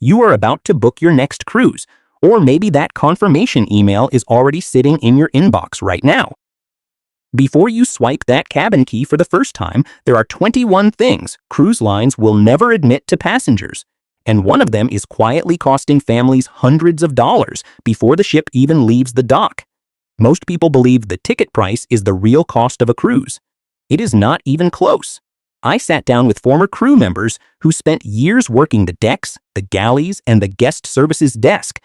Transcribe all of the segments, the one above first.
You are about to book your next cruise, or maybe that confirmation email is already sitting in your inbox right now. Before you swipe that cabin key for the first time, there are 21 things cruise lines will never admit to passengers. And one of them is quietly costing families hundreds of dollars before the ship even leaves the dock. Most people believe the ticket price is the real cost of a cruise. It is not even close. I sat down with former crew members who spent years working the decks, the galleys, and the guest services desk,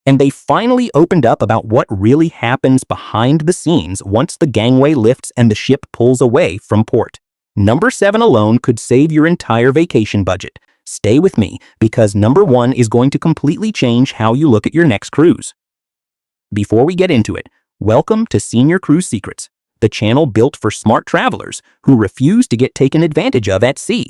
and they finally opened up about what really happens behind the scenes once the gangway lifts and the ship pulls away from port. Number 7 alone could save your entire vacation budget. Stay with me, because number 1 is going to completely change how you look at your next cruise. Before we get into it, welcome to Senior Cruise Secrets, the channel built for smart travelers who refuse to get taken advantage of at sea.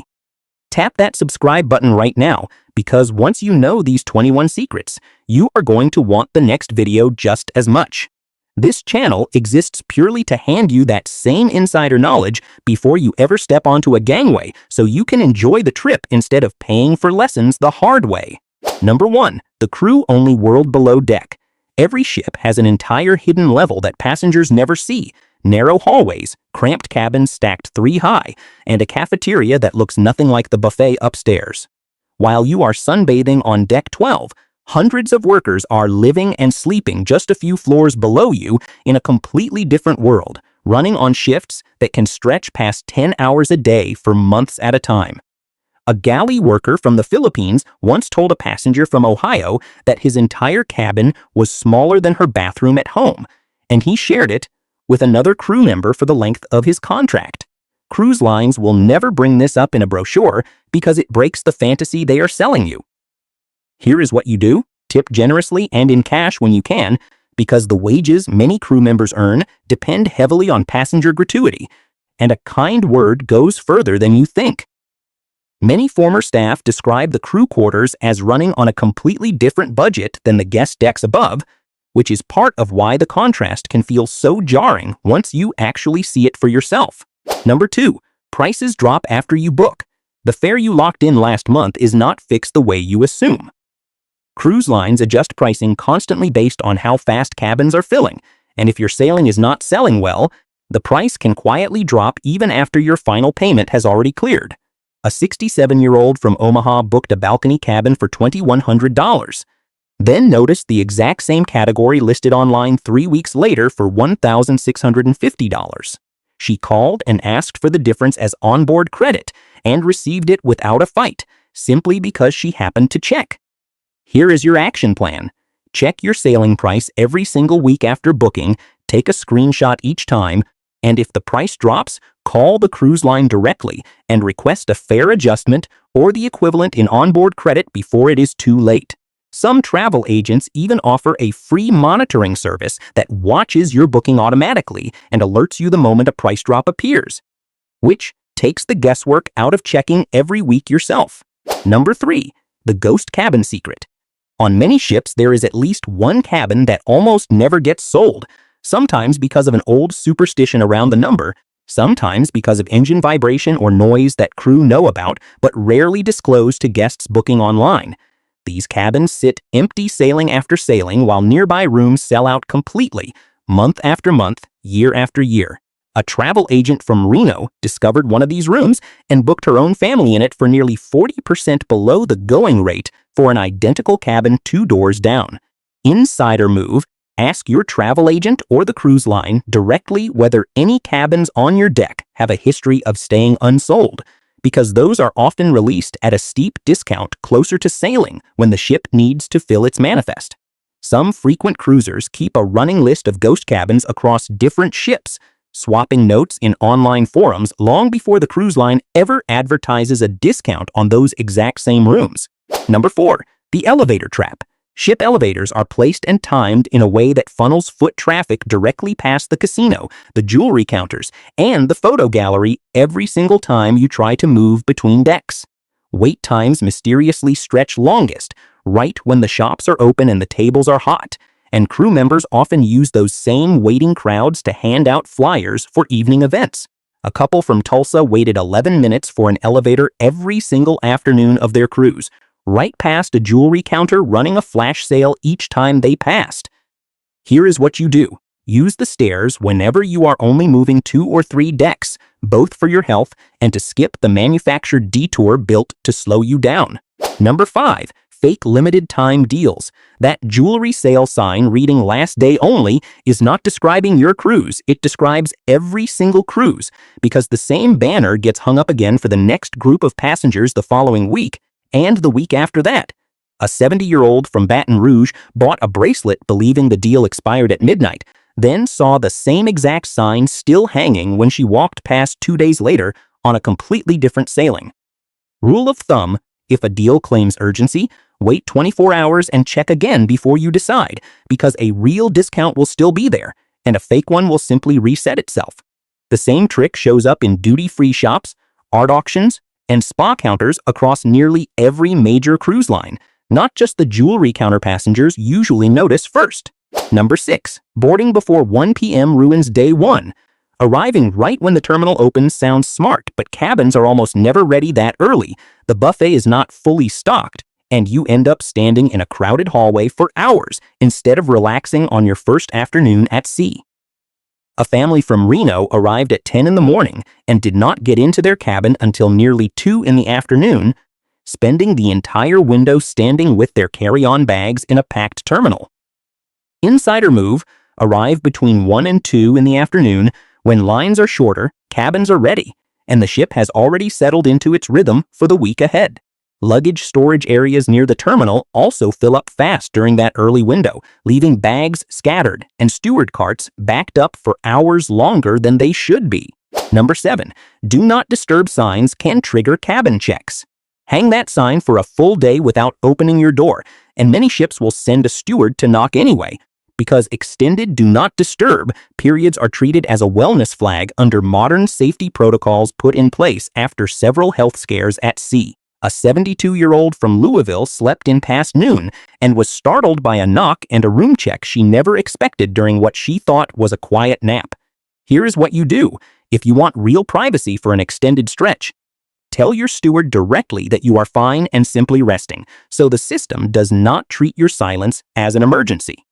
Tap that subscribe button right now, because once you know these 21 secrets, you are going to want the next video just as much. This channel exists purely to hand you that same insider knowledge before you ever step onto a gangway, so you can enjoy the trip instead of paying for lessons the hard way. Number 1, the crew-only world below deck. Every ship has an entire hidden level that passengers never see. Narrow hallways, cramped cabins stacked 3 high, and a cafeteria that looks nothing like the buffet upstairs. While you are sunbathing on deck 12, hundreds of workers are living and sleeping just a few floors below you in a completely different world, running on shifts that can stretch past 10 hours a day for months at a time. A galley worker from the Philippines once told a passenger from Ohio that his entire cabin was smaller than her bathroom at home, and he shared it with another crew member for the length of his contract. Cruise lines will never bring this up in a brochure because it breaks the fantasy they are selling you. Here is what you do: tip generously and in cash when you can, because the wages many crew members earn depend heavily on passenger gratuity, and a kind word goes further than you think. Many former staff describe the crew quarters as running on a completely different budget than the guest decks above, which is part of why the contrast can feel so jarring once you actually see it for yourself. Number 2, prices drop after you book. The fare you locked in last month is not fixed the way you assume. Cruise lines adjust pricing constantly based on how fast cabins are filling, and if your sailing is not selling well, the price can quietly drop even after your final payment has already cleared. A 67-year-old from Omaha booked a balcony cabin for $2,100. Then noticed the exact same category listed online 3 weeks later for $1,650. She called and asked for the difference as onboard credit and received it without a fight, simply because she happened to check. Here is your action plan. Check your sailing price every single week after booking, take a screenshot each time, and if the price drops, call the cruise line directly and request a fare adjustment or the equivalent in onboard credit before it is too late. Some travel agents even offer a free monitoring service that watches your booking automatically and alerts you the moment a price drop appears, which takes the guesswork out of checking every week yourself. Number 3, the ghost cabin secret. On many ships, there is at least one cabin that almost never gets sold, sometimes because of an old superstition around the number, sometimes because of engine vibration or noise that crew know about but rarely disclose to guests booking online. These cabins sit empty sailing after sailing while nearby rooms sell out completely, month after month, year after year. A travel agent from Reno discovered one of these rooms and booked her own family in it for nearly 40% below the going rate for an identical cabin 2 doors down. Insider move: ask your travel agent or the cruise line directly whether any cabins on your deck have a history of staying unsold, because those are often released at a steep discount closer to sailing when the ship needs to fill its manifest. Some frequent cruisers keep a running list of ghost cabins across different ships, swapping notes in online forums long before the cruise line ever advertises a discount on those exact same rooms. Number 4, the elevator trap. Ship elevators are placed and timed in a way that funnels foot traffic directly past the casino, the jewelry counters, and the photo gallery every single time you try to move between decks. Wait times mysteriously stretch longest, right when the shops are open and the tables are hot, and crew members often use those same waiting crowds to hand out flyers for evening events. A couple from Tulsa waited 11 minutes for an elevator every single afternoon of their cruise, right past a jewelry counter running a flash sale each time they passed. Here is what you do. Use the stairs whenever you are only moving 2 or 3 decks, both for your health and to skip the manufactured detour built to slow you down. Number 5. Fake limited time deals. That jewelry sale sign reading last day only is not describing your cruise. It describes every single cruise, because the same banner gets hung up again for the next group of passengers the following week and the week after that. A 70-year-old from Baton Rouge bought a bracelet believing the deal expired at midnight, then saw the same exact sign still hanging when she walked past 2 days later on a completely different sailing. Rule of thumb: if a deal claims urgency, wait 24 hours and check again before you decide, because a real discount will still be there, and a fake one will simply reset itself. The same trick shows up in duty-free shops, art auctions, and spa counters across nearly every major cruise line. Not just the jewelry counter passengers usually notice first. Number 6. Boarding before 1 p.m. ruins day 1. Arriving right when the terminal opens sounds smart, but cabins are almost never ready that early. The buffet is not fully stocked, and you end up standing in a crowded hallway for hours instead of relaxing on your first afternoon at sea. A family from Reno arrived at 10 in the morning and did not get into their cabin until nearly 2 in the afternoon, spending the entire window standing with their carry-on bags in a packed terminal. Insider move: arrive between 1 and 2 in the afternoon when lines are shorter, cabins are ready, and the ship has already settled into its rhythm for the week ahead. Luggage storage areas near the terminal also fill up fast during that early window, leaving bags scattered and steward carts backed up for hours longer than they should be. Number 7. Do not disturb signs can trigger cabin checks. Hang that sign for a full day without opening your door, and many ships will send a steward to knock anyway, because extended do not disturb periods are treated as a wellness flag under modern safety protocols put in place after several health scares at sea. A 72-year-old from Louisville slept in past noon and was startled by a knock and a room check she never expected during what she thought was a quiet nap. Here is what you do if you want real privacy for an extended stretch. Tell your steward directly that you are fine and simply resting, so the system does not treat your silence as an emergency.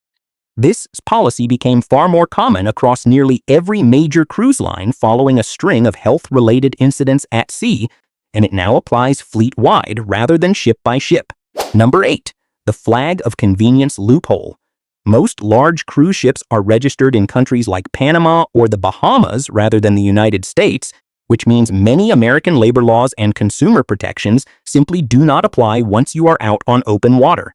This policy became far more common across nearly every major cruise line following a string of health-related incidents at sea, and it now applies fleet-wide rather than ship by ship. Number 8. The flag of convenience loophole. Most large cruise ships are registered in countries like Panama or the Bahamas rather than the United States, which means many American labor laws and consumer protections simply do not apply once you are out on open water.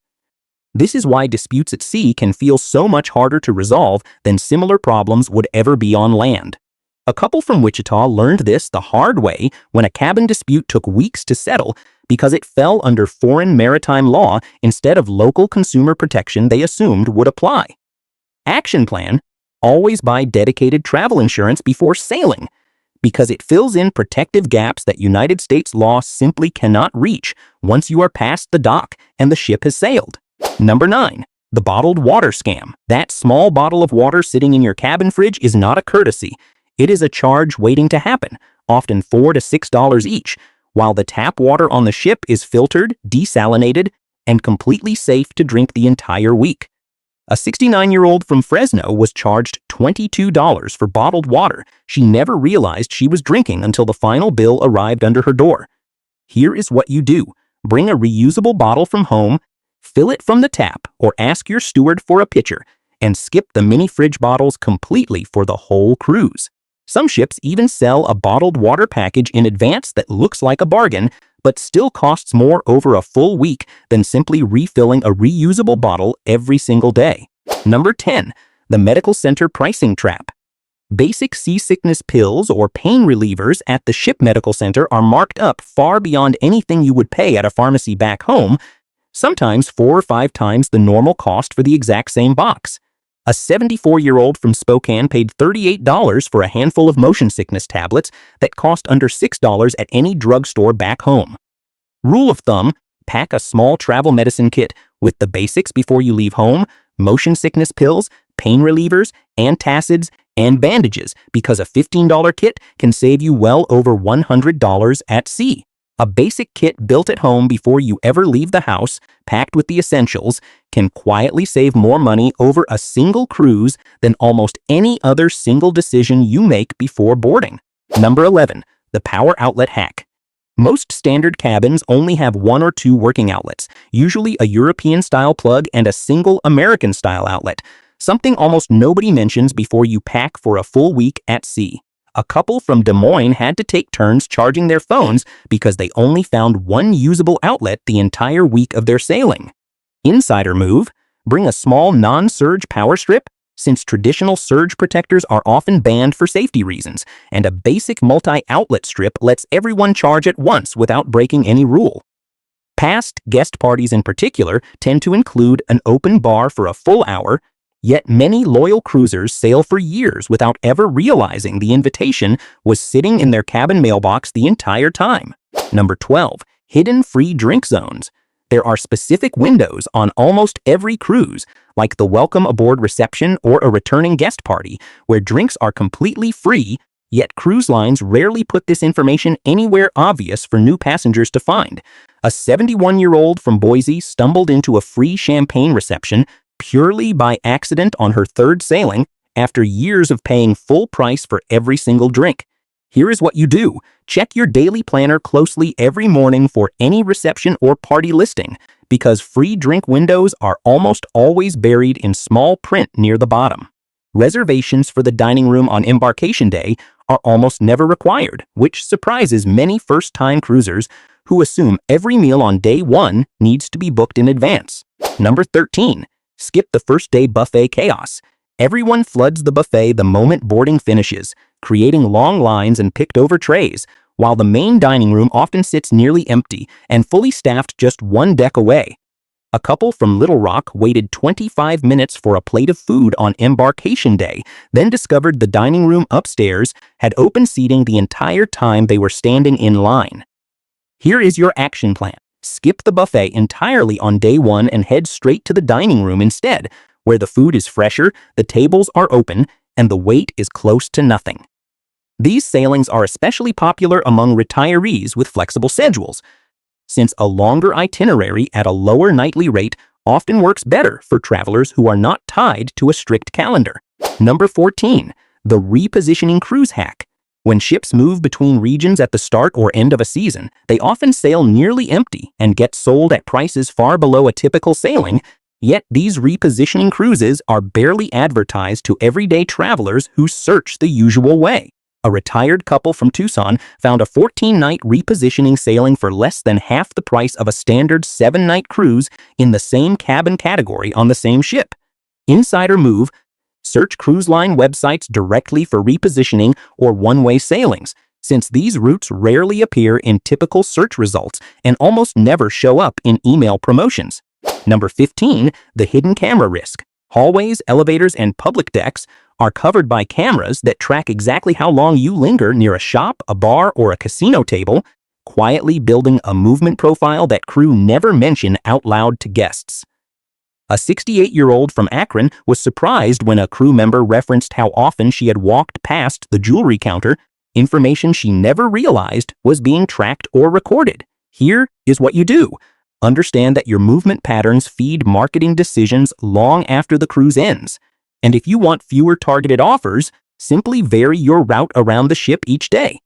This is why disputes at sea can feel so much harder to resolve than similar problems would ever be on land. A couple from Wichita learned this the hard way when a cabin dispute took weeks to settle because it fell under foreign maritime law instead of local consumer protection they assumed would apply. Action plan: always buy dedicated travel insurance before sailing, because it fills in protective gaps that United States law simply cannot reach once you are past the dock and the ship has sailed. Number 9. The bottled water scam. That small bottle of water sitting in your cabin fridge is not a courtesy. It is a charge waiting to happen, often $4 to $6 each, while the tap water on the ship is filtered, desalinated, and completely safe to drink the entire week. A 69-year-old from Fresno was charged $22 for bottled water she never realized she was drinking until the final bill arrived under her door. Here is what you do. Bring a reusable bottle from home, fill it from the tap, or ask your steward for a pitcher, and skip the mini fridge bottles completely for the whole cruise. Some ships even sell a bottled water package in advance that looks like a bargain, but still costs more over a full week than simply refilling a reusable bottle every single day. Number 10. The medical center pricing trap. Basic seasickness pills or pain relievers at the ship medical center are marked up far beyond anything you would pay at a pharmacy back home, sometimes 4 or 5 times the normal cost for the exact same box. A 74-year-old from Spokane paid $38 for a handful of motion sickness tablets that cost under $6 at any drugstore back home. Rule of thumb: pack a small travel medicine kit with the basics before you leave home: motion sickness pills, pain relievers, antacids, and bandages, because a $15 kit can save you well over $100 at sea. A basic kit built at home before you ever leave the house, packed with the essentials, can quietly save more money over a single cruise than almost any other single decision you make before boarding. Number 11. The power outlet hack. Most standard cabins only have one or two working outlets, usually a European-style plug and a single American-style outlet, something almost nobody mentions before you pack for a full week at sea. A couple from Des Moines had to take turns charging their phones because they only found one usable outlet the entire week of their sailing. Insider move: bring a small non-surge power strip, since traditional surge protectors are often banned for safety reasons, and a basic multi-outlet strip lets everyone charge at once without breaking any rule. Past guest parties in particular tend to include an open bar for a full hour, yet many loyal cruisers sail for years without ever realizing the invitation was sitting in their cabin mailbox the entire time. Number 12. Hidden free drink zones. There are specific windows on almost every cruise, like the welcome aboard reception or a returning guest party, where drinks are completely free, yet cruise lines rarely put this information anywhere obvious for new passengers to find. A 71-year-old from Boise stumbled into a free champagne reception purely by accident on her third sailing after years of paying full price for every single drink. Here is what you do. Check your daily planner closely every morning for any reception or party listing, because free drink windows are almost always buried in small print near the bottom. Reservations for the dining room on Embarkation Day are almost never required, which surprises many first-time cruisers who assume every meal on day one needs to be booked in advance. Number 13. Skip the first day buffet chaos. Everyone floods the buffet the moment boarding finishes, creating long lines and picked-over trays, while the main dining room often sits nearly empty and fully staffed just one deck away. A couple from Little Rock waited 25 minutes for a plate of food on Embarkation Day, then discovered the dining room upstairs had open seating the entire time they were standing in line. Here is your action plan. Skip the buffet entirely on day one and head straight to the dining room instead, where the food is fresher, the tables are open, and the wait is close to nothing. These sailings are especially popular among retirees with flexible schedules, since a longer itinerary at a lower nightly rate often works better for travelers who are not tied to a strict calendar. Number 14. The repositioning cruise hack. When ships move between regions at the start or end of a season, they often sail nearly empty and get sold at prices far below a typical sailing, yet these repositioning cruises are barely advertised to everyday travelers who search the usual way. A retired couple from Tucson found a 14-night repositioning sailing for less than half the price of a standard 7-night cruise in the same cabin category on the same ship. Insider move: search cruise line websites directly for repositioning or one-way sailings, since these routes rarely appear in typical search results and almost never show up in email promotions. Number 15. The hidden camera risk. Hallways, elevators, and public decks are covered by cameras that track exactly how long you linger near a shop, a bar, or a casino table, quietly building a movement profile that crew never mention out loud to guests. A 68-year-old from Akron was surprised when a crew member referenced how often she had walked past the jewelry counter, information she never realized was being tracked or recorded. Here is what you do. Understand that your movement patterns feed marketing decisions long after the cruise ends. And if you want fewer targeted offers, simply vary your route around the ship each day.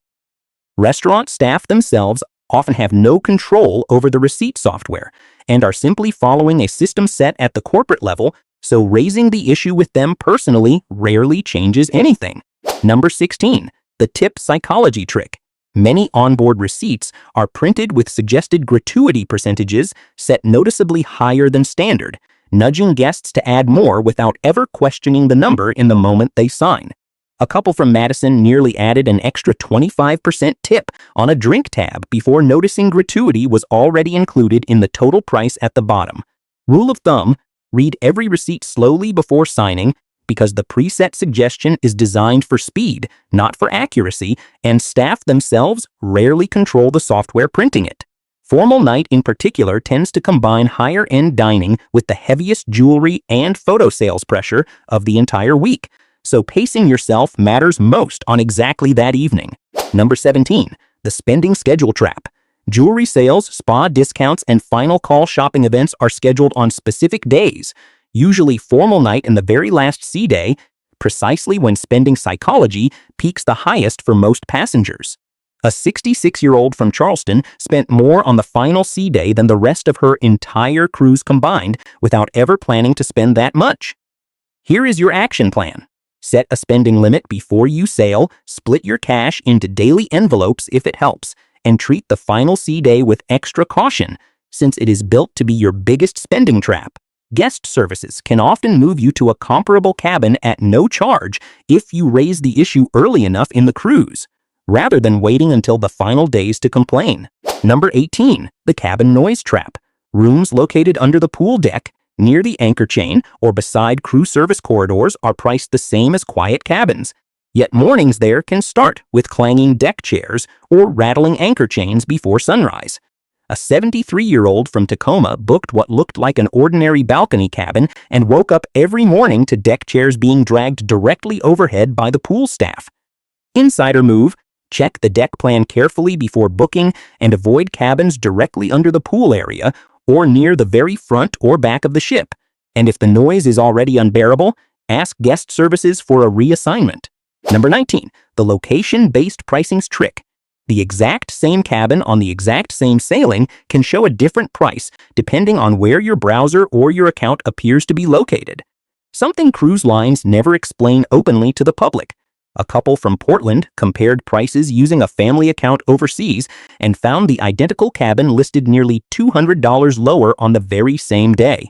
Restaurant staff themselves often have no control over the receipt software and are simply following a system set at the corporate level, so raising the issue with them personally rarely changes anything. Number 16. The tip psychology trick. Many onboard receipts are printed with suggested gratuity percentages set noticeably higher than standard, nudging guests to add more without ever questioning the number in the moment they sign. A couple from Madison nearly added an extra 25% tip on a drink tab before noticing gratuity was already included in the total price at the bottom. Rule of thumb: read every receipt slowly before signing, because the preset suggestion is designed for speed, not for accuracy, and staff themselves rarely control the software printing it. Formal night in particular tends to combine higher-end dining with the heaviest jewelry and photo sales pressure of the entire week, so pacing yourself matters most on exactly that evening. Number 17. The spending schedule trap. Jewelry sales, spa discounts, and final call shopping events are scheduled on specific days, usually formal night and the very last sea day, precisely when spending psychology peaks the highest for most passengers. A 66-year-old from Charleston spent more on the final sea day than the rest of her entire cruise combined without ever planning to spend that much. Here is your action plan. Set a spending limit before you sail, split your cash into daily envelopes if it helps, and treat the final sea day with extra caution, since it is built to be your biggest spending trap. Guest services can often move you to a comparable cabin at no charge if you raise the issue early enough in the cruise, rather than waiting until the final days to complain. Number 18, the cabin noise trap. Rooms located under the pool deck, near the anchor chain, or beside crew service corridors are priced the same as quiet cabins. Yet mornings there can start with clanging deck chairs or rattling anchor chains before sunrise. A 73-year-old from Tacoma booked what looked like an ordinary balcony cabin and woke up every morning to deck chairs being dragged directly overhead by the pool staff. Insider move: check the deck plan carefully before booking and avoid cabins directly under the pool area or near the very front or back of the ship. And if the noise is already unbearable, ask guest services for a reassignment. Number 19, the location-based pricing's trick. The exact same cabin on the exact same sailing can show a different price depending on where your browser or your account appears to be located. Something cruise lines never explain openly to the public. A couple from Portland compared prices using a family account overseas and found the identical cabin listed nearly $200 lower on the very same day.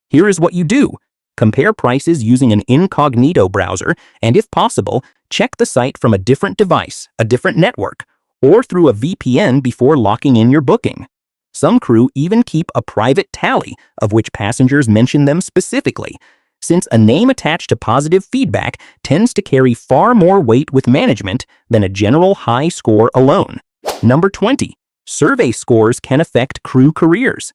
Here is what you do. Compare prices using an incognito browser and, if possible, check the site from a different device, a different network, or through a VPN before locking in your booking. Some crew even keep a private tally of which passengers mention them specifically, since a name attached to positive feedback tends to carry far more weight with management than a general high score alone. Number 20. Survey scores can affect crew careers.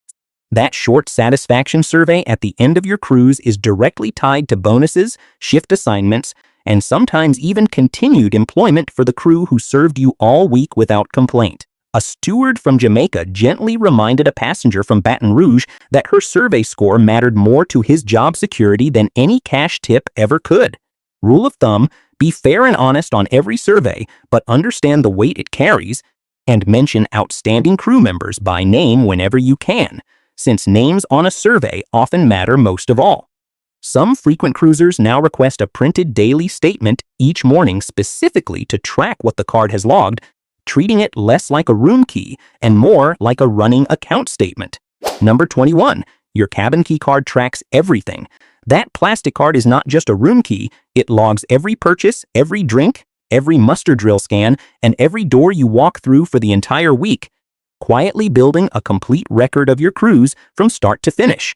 That short satisfaction survey at the end of your cruise is directly tied to bonuses, shift assignments, and sometimes even continued employment for the crew who served you all week without complaint. A steward from Jamaica gently reminded a passenger from Baton Rouge that her survey score mattered more to his job security than any cash tip ever could. Rule of thumb: be fair and honest on every survey, but understand the weight it carries, and mention outstanding crew members by name whenever you can, since names on a survey often matter most of all. Some frequent cruisers now request a printed daily statement each morning specifically to track what the card has logged, treating it less like a room key and more like a running account statement. Number 21. Your cabin key card tracks everything. That plastic card is not just a room key, it logs every purchase, every drink, every muster drill scan, and every door you walk through for the entire week, quietly building a complete record of your cruise from start to finish.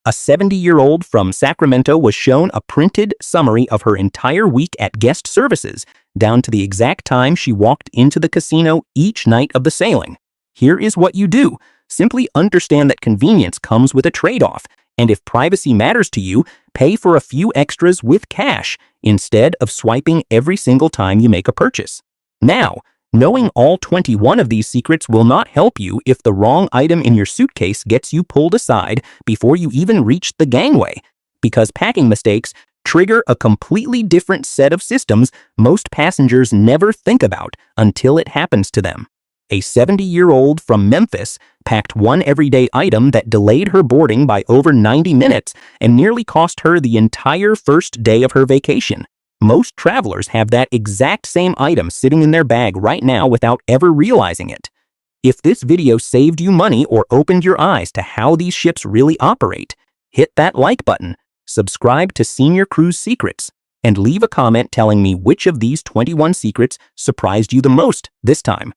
A 70-year-old from Sacramento was shown a printed summary of her entire week at guest services, down to the exact time she walked into the casino each night of the sailing. Here is what you do. Simply understand that convenience comes with a trade-off, and if privacy matters to you, pay for a few extras with cash instead of swiping every single time you make a purchase. Now, knowing all 21 of these secrets will not help you if the wrong item in your suitcase gets you pulled aside before you even reach the gangway, because packing mistakes trigger a completely different set of systems most passengers never think about until it happens to them. A 70-year-old from Memphis packed one everyday item that delayed her boarding by over 90 minutes and nearly cost her the entire first day of her vacation. Most travelers have that exact same item sitting in their bag right now without ever realizing it. If this video saved you money or opened your eyes to how these ships really operate, hit that like button, subscribe to Senior Cruise Secrets, and leave a comment telling me which of these 21 secrets surprised you the most this time.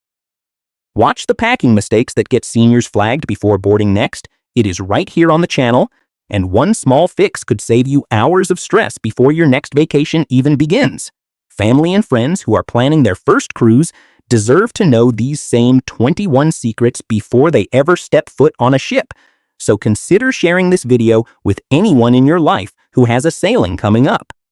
Watch the packing mistakes that get seniors flagged before boarding next. It is right here on the channel, and one small fix could save you hours of stress before your next vacation even begins. Family and friends who are planning their first cruise deserve to know these same 21 secrets before they ever step foot on a ship, so consider sharing this video with anyone in your life who has a sailing coming up.